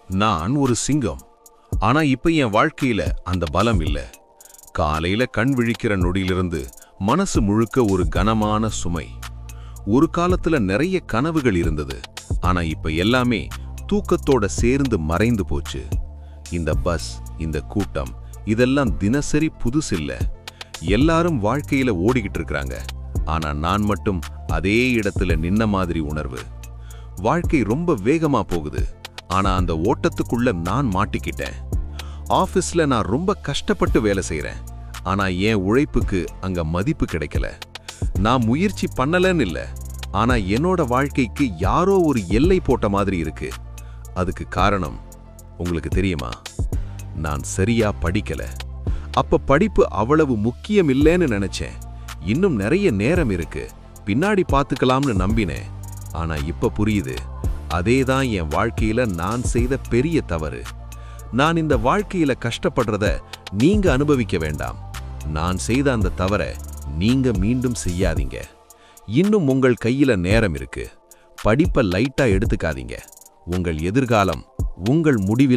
நான் ஒரு சிங்கம். ஆனா இப்ப என் வாழ்க்கையில அந்த பலம் இல்ல. காலையில கண் விழிக்கிற நொடியிலிருந்து மனசு முழுக்க ஒரு கனமான சுமை. ஒரு காலத்துல நிறைய கனவுகள் இருந்தது. ஆனா இப்ப எல்லாமே தூக்கத்தோட சேர்ந்து மறைந்து போச்சு. இந்த பஸ், இந்த கூட்டம், இதெல்லாம் தினசரி புதுசில்ல. எல்லாரும் வாழ்க்கையில ஓடிக்கிட்டு இருக்காங்க. ஆனா நான் மட்டும் அதே இடத்துல நின்ன மாதிரி உணர்வு. வாழ்க்கை ரொம்ப வேகமா போகுது. ஆனா அந்த ஓட்டத்துக்குள்ள நான் மாட்டிக்கிட்டேன். ஆபீஸ்ல நான் ரொம்ப கஷ்டப்பட்டு வேலை செய்றேன். ஆனா என் உழைப்புக்கு அங்க மதிப்பு கிடைக்கல. நான் முயற்சி பண்ணலன்னு இல்ல. ஆனா என்னோட வாழ்க்கைக்கு யாரோ ஒரு எல்லை போட்ட மாதிரி இருக்கு. அதுக்கு காரணம் உங்களுக்கு தெரியுமா? நான் சரியா படிக்கல. அப்ப படிப்பு அவ்வளவு முக்கியம் இல்லைன்னு நினைச்சேன். இன்னும் நிறைய நேரம் இருக்கு, பின்னாடி பார்த்துக்கலாம்னு நம்பினேன். ஆனா இப்ப புரியுது, அதேதான் என் வாழ்க்கையில நான் செய்த பெரிய தவறு. நான் இந்த வாழ்க்கையில கஷ்டப்படுறத நீங்க அனுபவிக்க வேண்டாம். நான் செய்த அந்த தவறை நீங்க மீண்டும் செய்யாதீங்க. இன்னும் உங்கள் கையில நேரம் இருக்கு. படிப்பை லைட்டா எடுத்துக்காதீங்க. உங்கள் எதிர்காலம் உங்கள் முடிவில்